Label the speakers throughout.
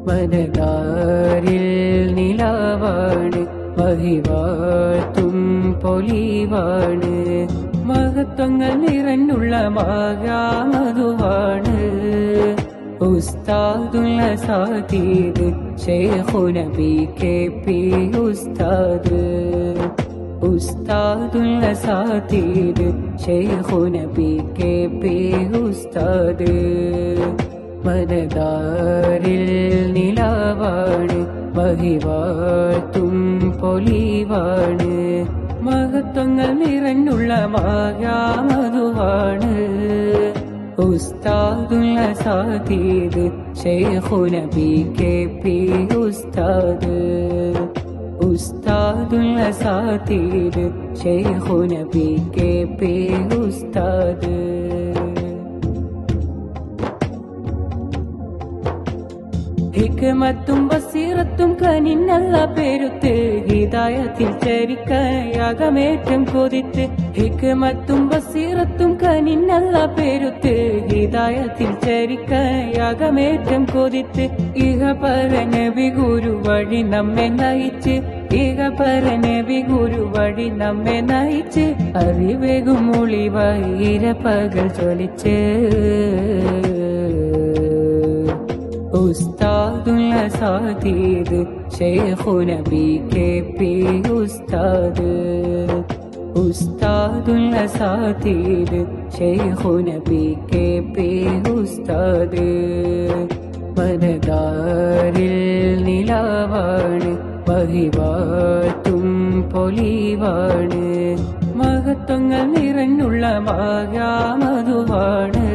Speaker 1: മനതാരിൽ നിലാവാണ് മഹിവാഴ്ത്തും പൊലിവാണ് മഹത്വങ്ങൾ നിറഞ്ഞുള്ള മായാമതുവാണ് ഉസ്താദുൽ അസാതീദ് ശൈഖുന BKP ഉസ്താദ് ഉസ്താദുൽ അസാതീദ് ശൈഖുന BKP ഉസ്താദ് മനതാരിൽ നിലാവാണ് മഹിവാഴ്ത്തും പൊലിവാണ് മഹത്വങ്ങൾ നിറഞ്ഞുള്ള മായാമതുവാണ് ഉസ്താദുൽ അസാതീദ് ശൈഖുന BKP ഉസ്താദ് ഉസ്താദുൽ അസാതീദ് ശൈഖുന BKP ഉസ്താദ് ഹിക്മത്തും ബസീറത്തും കനിന്നല്ല പെരുത്ത് ഹിദായത്തിൽ ചരിക്കയാകമേറ്റം കൊതിത്ത് ഹിക്മത്തും ബസീറത്തും കനിന്നല്ല പെരുത്ത് ഹിദായത്തിൽ ചരിക്കയാകമേറ്റം കൊതിത്ത് ഇഹപര നബി ഗുരു വഴി നമ്മെ നയിച്ച് ഇഹപര നബി ഗുരു വഴി നമ്മെ നയിച്ച് അറിവേകും ഒളിവായി ഇരപകൽ ജ്വലിച്ച് ഉസ്താദുൽ അസാതീദ് ശൈഖുന BKP ഉസ്താദ് ഉസ്താദുൽ അസാതീദ് ശൈഖുന BKP ഉസ്താദ് മനതാരിൽ നിലാവാണ് മഹിവാഴ്ത്തും പൊലിവാണ് മഹത്വങ്ങൾ നിറഞ്ഞുള്ള മായാമതുവാണ്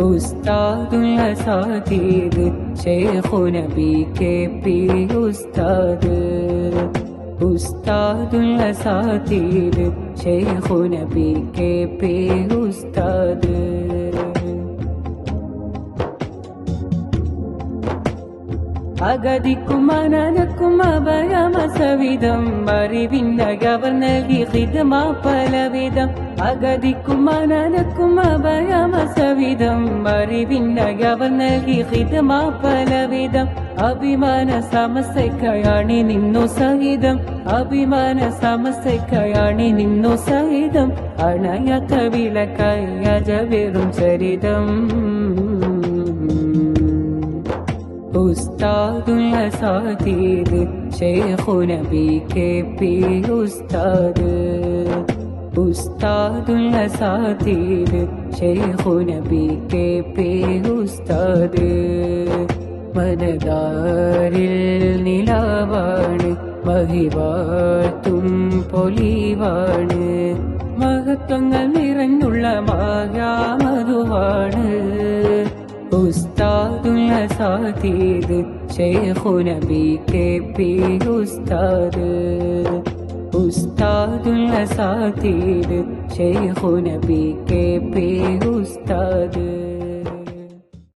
Speaker 1: ഉസ്താദുൽ അസാതീദ് ശൈഖുന BKP ഉസ്താദ് ഉസ്താദുൽ അസാതീദ് ശൈഖുന BKP ഉസ്താദ് അഗതിക്കും അനനക്കും അഭയമസവിധം അറിവിന്നകവർ നൽകി ഹിദ്മ പലവിധം അഗതിക്കും അനനക്കും അഭയമസവിധം അറിവിന്നകവർ നൽകി ഹിദ്മ പലവിധം അഭിമാന സമസ്തയ്ക്കയാണി നിന്നു സഹിതം അഭിമാന സമസ്തയ്ക്കയാണി നിന്നു സഹിതം അണയാത്ത വിളക്കായി അജവെറും ചരിതം ഉസ്താദുൽ അസാതീദ് ശൈഖുന BKP ഉസ്താദ് ഉസ്താദുൽ അസാതീദ് ശൈഖുന BKP ഉസ്താദ് മനതാരിൽ നിലാവാണ് മഹിവാഴ്ത്തും പൊലിവാണ് മഹത്വങ്ങൾ നിറഞ്ഞുള്ള മായാമതുവാണ് ഉസ്താദുൽ അസാതീദ് ശൈഖുന BKP ഉസ്താദ് ഉസ്താദുൽ അസാതീദ് ശൈഖുന BKP ഉസ്താദ്